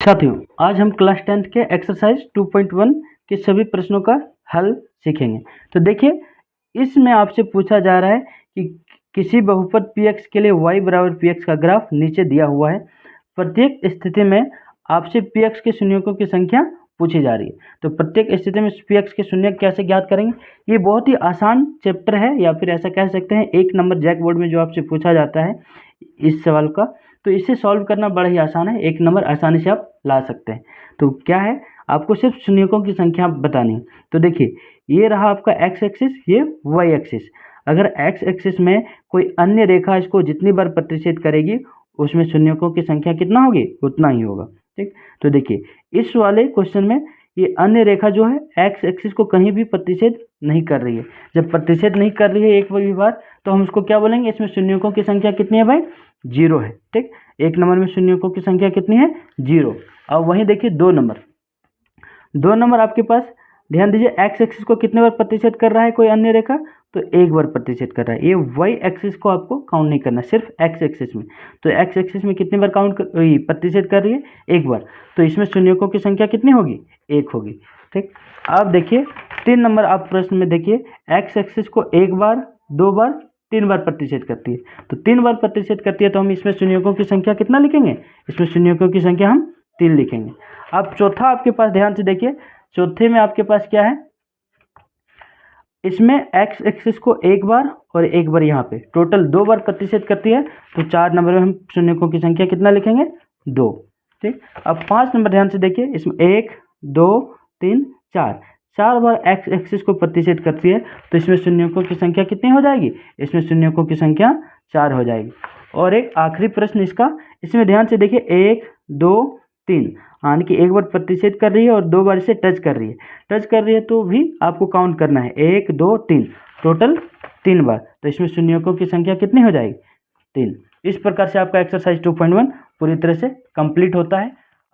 साथियों, आज हम क्लास 10th के एक्सरसाइज 2.1 के सभी प्रश्नों का हल सीखेंगे। तो देखिए, इसमें आपसे पूछा जा रहा है कि किसी बहुपद px के लिए y बराबर px का ग्राफ नीचे दिया हुआ है। प्रत्येक स्थिति में आपसे px के शून्यकों की संख्या पूछी जा रही है। तो प्रत्येक स्थिति में px के शून्य कैसे ज्ञात करेंगे, ये बहुत ही आसान चैप्टर है, या फिर ऐसा कह सकते हैं 1 नंबर जैक बोर्ड में जो आपसे पूछा जाता है इस सवाल का, तो इसे सॉल्व करना बड़ा ही आसान है। 1 नंबर आसानी से आप ला सकते हैं। तो क्या है, आपको सिर्फ शून्यकों की संख्या बतानी है। तो देखिए, ये रहा आपका x एक्सिस, ये y एक्सिस। अगर x एक्सिस में कोई अन्य रेखा इसको जितनी बार प्रतिच्छेद करेगी, उसमें शून्यकों की संख्या कितना होगी, उतना ही होगा। ठीक, तो देखिए इस वाले क्वेश्चन में ये अन्य रेखा जो है x एक्सिस को कहीं भी प्रतिच्छेद नहीं कर रही है। जब प्रतिच्छेद नहीं कर रही है एक भी बार, तो हम उसको क्या बोलेंगे, इसमें शून्यकों की संख्या कितनी है भाई, 0 है। ठीक, 1 नंबर में शून्यकों की संख्या कितनी है, 0। अब वहीं देखिए 2 नंबर आपके पास, ध्यान दीजिए, x एक्सिस को कितने बार प्रतिच्छेद कर रहा है कोई अन्य रेखा, तो एक बार प्रतिच्छेद कर रहा है। ये y एक्सिस को आपको काउंट नहीं करना, सिर्फ x एक्सिस में। तो x एक्सिस में कितनी बार प्रतिच्छेद कर रही है, एक बार। तो इसमें शून्यकों की संख्या कितनी होगी, 1 होगी। ठीक, अब देखिए 3 नंबर आप प्रश्न में देखिए, x एक्सिस को एक बार, 2 बार, 3 बार प्रतिच्छेद करती है। तो 3 बार प्रतिच्छेद करती है, तो हम इसमें शून्यकों की संख्या कितना लिखेंगे, इसमें शून्यकों की संख्या हम 3 लिखेंगे। अब चौथा आपके पास ध्यान से देखिए, चौथे में आपके पास क्या है, इसमें x एक्सिस को एक बार और एक बार यहाँ पे टोटल 2 बार प्रतिच्छेद करती है। तो 4 नंबर में हम शून्यकों की संख्या कितना लिखेंगे, 2। ठीक, अब 5 नंबर ध्यान से देखिए, इसमें 1, 2, 3, 4 बार x एक्सिस को प्रतिच्छेद करती है। तो इसमें शून्यकों की संख्या कितनी हो जाएगी, इसमें शून्यकों की संख्या 4 हो जाएगी। और एक आखिरी प्रश्न इसका, इसमें ध्यान से देखिए, 1, 2, 3, यानी कि एक बार प्रतिच्छेद कर रही है और 2 बार इसे टच कर रही है, तो भी आपको काउंट करना है, 1, 2, 3, टोटल 3 बार। तो इसमें शून्यकों की संख्या कितनी हो जाएगी, 3। इस प्रकार से आपका एक्सरसाइज 2.1 पूरी तरह से कंप्लीट होता है।